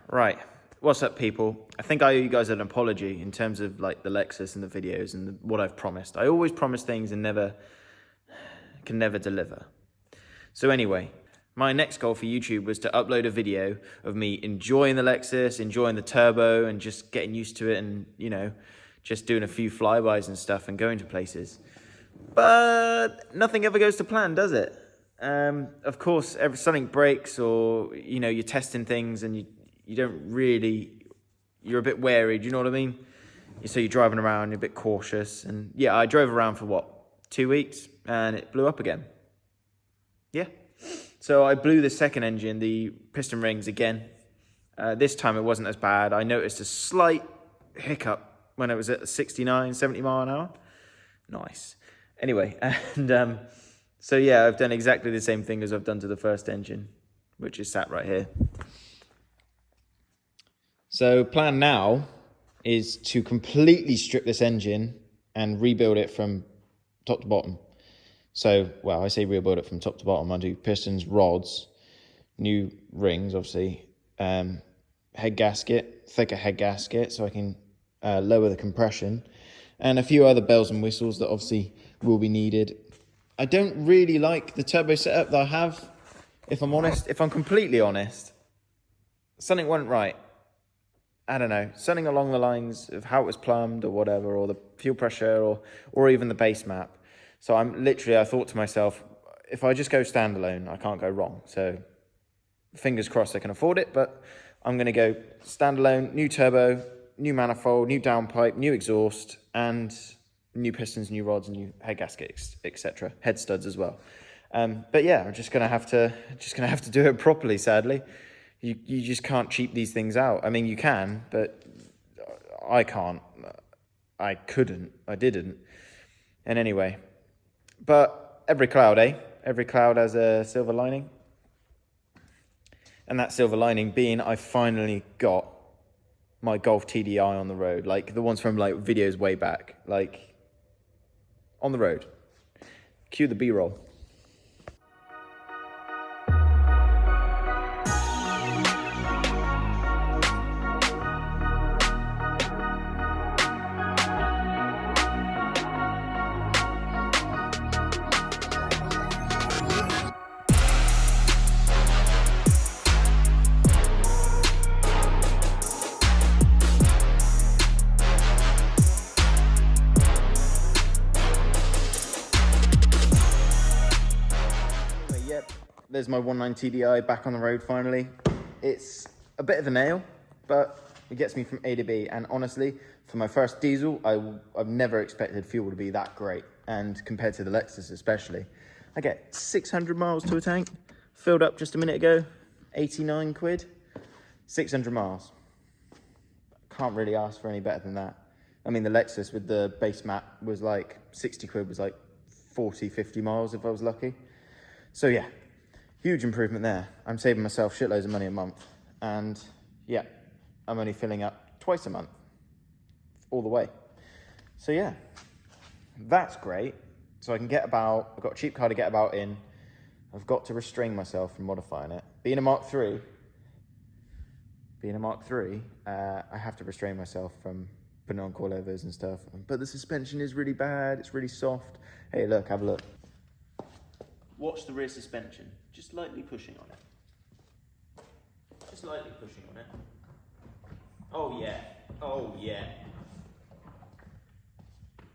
Right, what's up, people? I think I owe you guys an apology in terms of like the Lexus and the videos and what I've promised. I always promise things and can never deliver. So anyway, my next goal for YouTube was to upload a video of me enjoying the Lexus, enjoying the turbo, and just getting used to it, and just doing a few flybys and stuff and going to places. But nothing ever goes to plan, does it? Of course, something breaks, or you're testing things and you don't really, you're a bit wary. Do you know what I mean? So you're driving around, you're a bit cautious, and yeah, I drove around for what, 2 weeks, and it blew up again. Yeah. So I blew the second engine, the piston rings again. This time it wasn't as bad. I noticed a slight hiccup when it was at 69, 70 mile an hour. Nice. Anyway, and so yeah, I've done exactly the same thing as I've done to the first engine, which is sat right here. So plan now is to completely strip this engine and rebuild it from top to bottom. So, well, I say rebuild it from top to bottom. I do pistons, rods, new rings, obviously, head gasket, thicker head gasket, so I can lower the compression, and a few other bells and whistles that obviously will be needed. I don't really like the turbo setup that I have, if I'm honest. If I'm completely honest, something went right. I don't know, something along the lines of how it was plumbed or whatever, or the fuel pressure, or even the base map. So I thought to myself, if I just go standalone, I can't go wrong. So fingers crossed I can afford it, but I'm going to go standalone, new turbo, new manifold, new downpipe, new exhaust, and new pistons, new rods, new head gaskets, etc. Head studs as well. But yeah, I'm just gonna have to do it properly. Sadly, you just can't cheap these things out. I mean, you can, but I can't. I couldn't. I didn't. And anyway, but every cloud, eh? Every cloud has a silver lining. And that silver lining being I finally got my Golf TDI on the road, like the ones from like videos way back, like on the road. Cue the B-roll. There's my 19 TDI back on the road finally. It's a bit of a nail, but it gets me from A to B. And honestly, for my first diesel, I've never expected fuel to be that great. And compared to the Lexus especially, I get 600 miles to a tank, filled up just a minute ago, 89 quid, 600 miles. Can't really ask for any better than that. I mean, the Lexus with the base map was like 60 quid, was like 40, 50 miles if I was lucky. So yeah. Huge improvement there. I'm saving myself shitloads of money a month. And yeah, I'm only filling up twice a month, all the way. So yeah, that's great. So I can get about, I've got a cheap car to get about in. I've got to restrain myself from modifying it. Being a Mark III, I have to restrain myself from putting on coilovers and stuff. But the suspension is really bad, it's really soft. Hey look, have a look. Watch the rear suspension, just lightly pushing on it. Just lightly pushing on it. Oh yeah, oh yeah.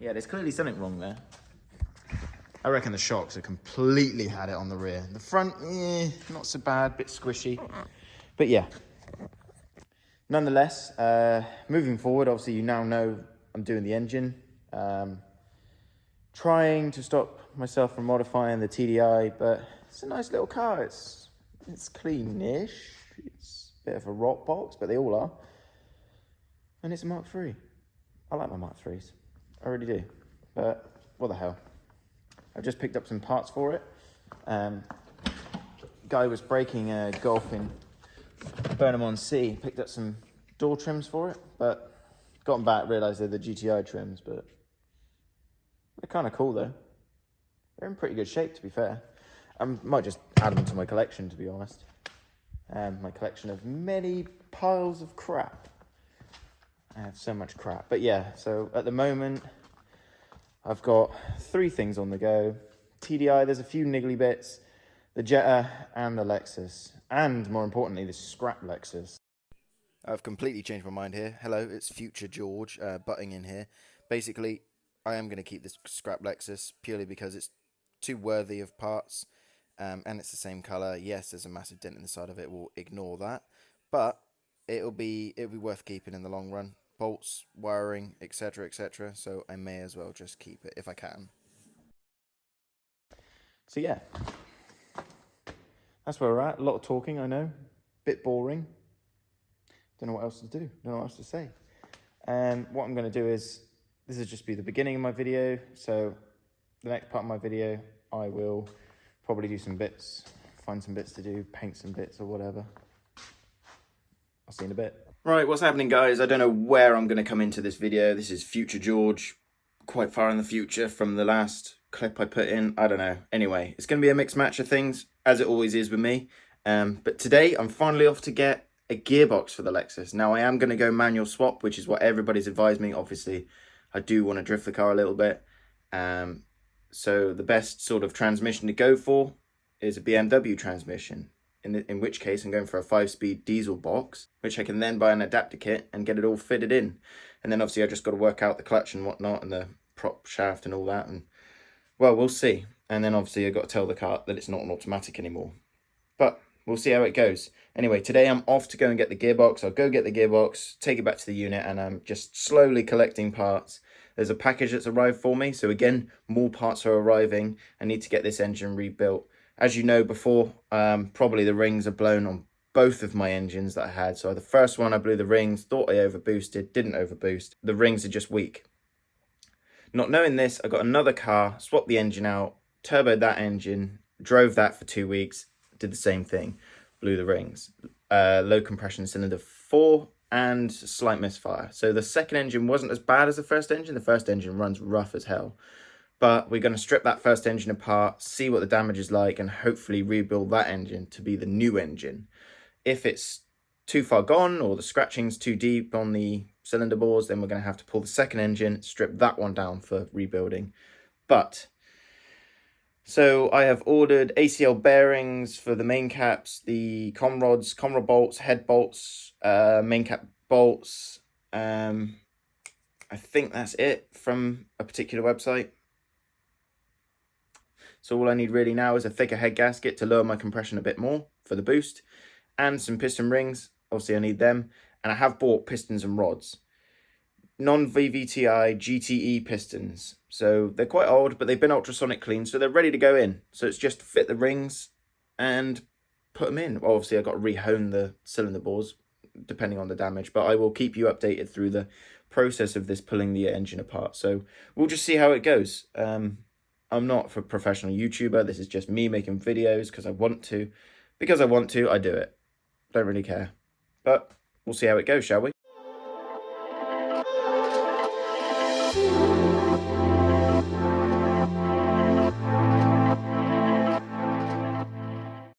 Yeah, there's clearly something wrong there. I reckon the shocks have completely had it on the rear. The front, not so bad, bit squishy. But yeah. Nonetheless, moving forward, obviously you now know I'm doing the engine. Trying to stop myself from modifying the TDI, but it's a nice little car. It's clean-ish. It's a bit of a rock box, but they all are. And it's a Mark III. I like my Mark IIIs. I really do. But what the hell? I've just picked up some parts for it. Guy was breaking a Golf in Burnham-on-Sea. Picked up some door trims for it, but got them back, realised they're the GTI trims, but they're kind of cool though. They're in pretty good shape, to be fair. I might just add them to my collection, to be honest. My collection of many piles of crap. I have so much crap. But yeah, so at the moment, I've got 3 things on the go. TDI, there's a few niggly bits. The Jetta and the Lexus. And more importantly, the scrap Lexus. I've completely changed my mind here. Hello, it's Future George butting in here. Basically, I am going to keep this scrap Lexus purely because it's too worthy of parts. And it's the same colour. Yes, there's a massive dent in the side of it. We'll ignore that. But it'll be worth keeping in the long run. Bolts, wiring, etc., etc. So I may as well just keep it if I can. So yeah, that's where we're at. A lot of talking, I know. Bit boring. Don't know what else to do. Don't know what else to say. What I'm going to do is, this will just be the beginning of my video. So the next part of my video, I will probably do some bits, find some bits to do, paint some bits or whatever. I'll see you in a bit. Right, what's happening, guys? I don't know where I'm going to come into this video. This is Future George, quite far in the future from the last clip I put in. I don't know. Anyway, it's going to be a mixed match of things, as it always is with me. But today, I'm finally off to get a gearbox for the Lexus. Now, I am going to go manual swap, which is what everybody's advised me. Obviously, I do want to drift the car a little bit. So the best sort of transmission to go for is a BMW transmission. In which case I'm going for a 5-speed diesel box, which I can then buy an adapter kit and get it all fitted in. And then obviously I just got to work out the clutch and whatnot and the prop shaft and all that. And well, we'll see. And then obviously I've got to tell the car that it's not an automatic anymore. But we'll see how it goes. Anyway, today I'm off to go and get the gearbox. I'll go get the gearbox, take it back to the unit, and I'm just slowly collecting parts. There's a package that's arrived for me. So again, more parts are arriving. I need to get this engine rebuilt. As you know before, probably the rings are blown on both of my engines that I had. So the first one, I blew the rings, thought I overboosted, didn't overboost. The rings are just weak. Not knowing this, I got another car, swapped the engine out, turboed that engine, drove that for 2 weeks, did the same thing, blew the rings. Low compression cylinder 4 and slight misfire. So the second engine wasn't as bad as the first engine. The first engine runs rough as hell. But we're going to strip that first engine apart, see what the damage is like, and hopefully rebuild that engine to be the new engine. If it's too far gone or the scratching's too deep on the cylinder bores, then we're going to have to pull the second engine, strip that one down for rebuilding. So I have ordered ACL bearings for the main caps, the conrod bolts, head bolts, main cap bolts. I think that's it from a particular website. So all I need really now is a thicker head gasket to lower my compression a bit more for the boost, and some piston rings. Obviously I need them, and I have bought pistons and rods. Non-VVTi GTE pistons. So they're quite old, but they've been ultrasonic cleaned, so they're ready to go in. So it's just to fit the rings and put them in. Well, obviously I've got to re-hone the cylinder bores depending on the damage, but I will keep you updated through the process of this pulling the engine apart. So we'll just see how it goes. I'm not a professional YouTuber. This is just me making videos because I want to. Because I want to, I do it. Don't really care. But we'll see how it goes, shall we?